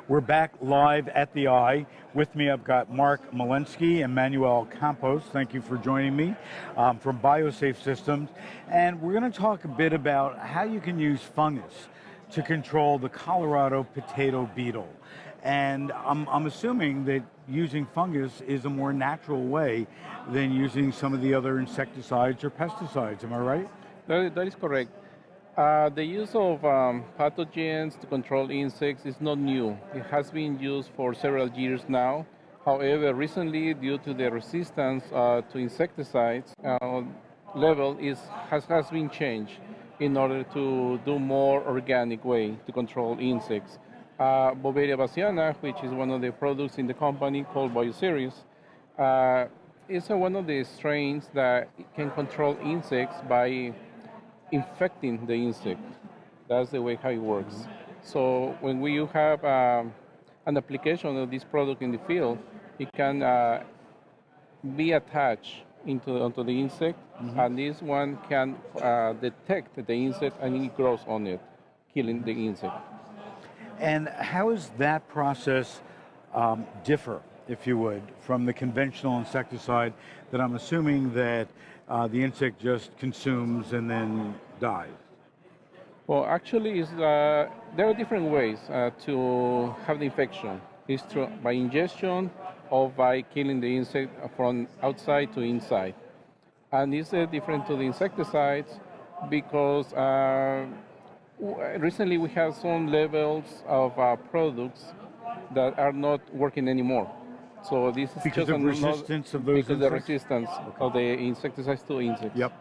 We're back live at the Eye. With me, I've got Milenski and Manuel Campos. Thank you for joining me from BioSafe Systems. And we're going to talk a bit about how you can use fungus to control the Colorado potato beetle. And I'm assuming that using fungus is a more natural way than using some of the other insecticides or pesticides. Am I right? That is correct. The use of pathogens to control insects is not new. It has been used for several years now. However, recently, due to the resistance to insecticides, level has been changed in order to do more organic way to control insects. Boveria bassiana, which is one of the products in the company called BioSeries, is one of the strains that can control insects by infecting the insect. That's the way how it works. So when you have an application of this product in the field, it can be attached onto the insect, and this one can detect the insect and it grows on it, killing the insect. And how does that process differ, if you would, from the conventional insecticide that I'm assuming that the insect just consumes and then dies? Well, actually, there are different ways to have the infection. It's by ingestion or by killing the insect from outside to inside. And it's different to the insecticides because recently we have some levels of products that are not working anymore. So this is because just of resistance of those because insects? the resistance of the insecticides to insects. Yep.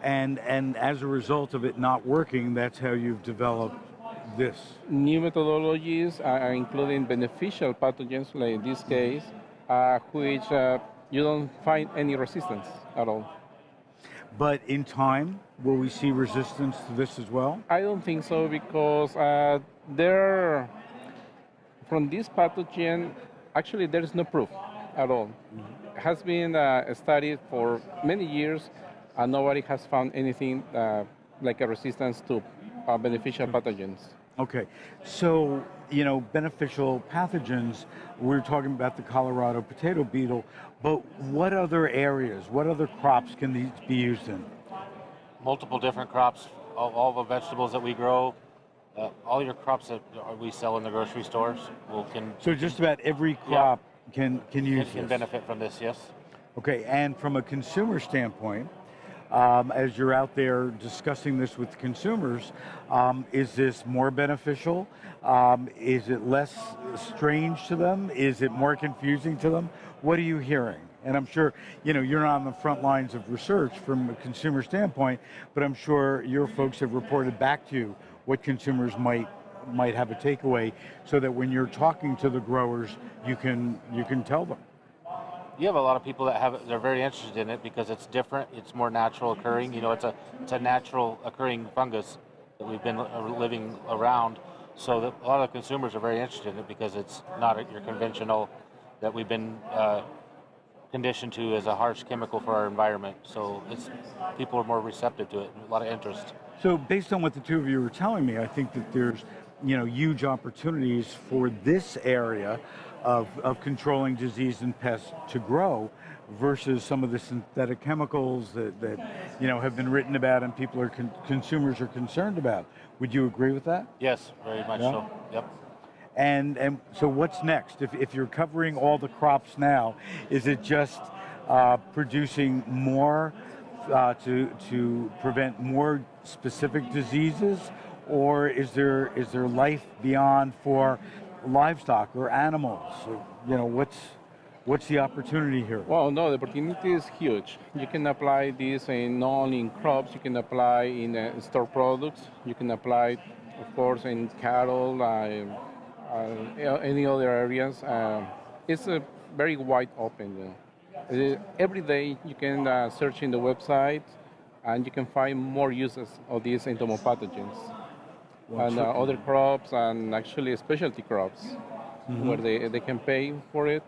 And as a result of it not working, that's how you've developed this. New methodologies are including beneficial pathogens, like in this case, which you don't find any resistance at all. But in time, will we see resistance to this as well? I don't think so because from this pathogen, actually there is no proof at all. It has been studied for many years and nobody has found anything like a resistance to beneficial pathogens. Okay, so, beneficial pathogens, we're talking about the Colorado potato beetle, but what other areas, what other crops can these be used in? Multiple different crops, all the vegetables that we grow, all your crops that we sell in the grocery stores So just about every crop can use this? Can benefit from this, yes. Okay, and from a consumer standpoint, as you're out there discussing this with consumers, is this more beneficial? Is it less strange to them? Is it more confusing to them? What are you hearing? And I'm sure, you're not on the front lines of research from a consumer standpoint, but I'm sure your folks have reported back to you what consumers might have a takeaway so that when you're talking to the growers, you can tell them. You have a lot of people that they're very interested in it because it's different, it's more natural occurring. It's a natural occurring fungus that we've been living around. So that a lot of consumers are very interested in it because it's not your conventional that we've been conditioned to as a harsh chemical for our environment. So people are more receptive to it, a lot of interest. So based on what the two of you were telling me, I think that there's huge opportunities for this area of controlling disease and pests to grow versus some of the synthetic chemicals that have been written about and people consumers are concerned about. Would you agree with that? Yes, very much so. Yep. And so what's next? If you're covering all the crops now, is it just producing more to prevent more specific diseases, or is there life beyond for livestock or animals? What's the opportunity here? Well, no, the opportunity is huge. You can apply this not only in crops, you can apply in store products, you can apply, of course, in cattle, any other areas. It's a very wide open. Every day you can search in the website and you can find more uses of these entomopathogens. And other crops and actually specialty crops where they can pay for it,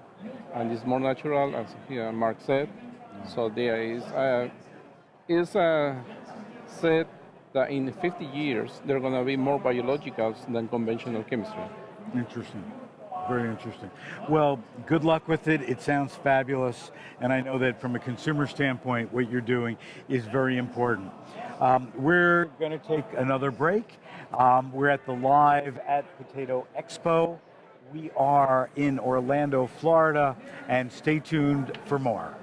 and it's more natural, as Mark said. So there is said that in 50 years there are going to be more biologicals than conventional chemistry. Interesting. Very interesting. Well, good luck with it. It sounds fabulous. And I know that from a consumer standpoint, what you're doing is very important. We're going to take another break. We're at the Live at Potato Expo. We are in Orlando, Florida, and stay tuned for more.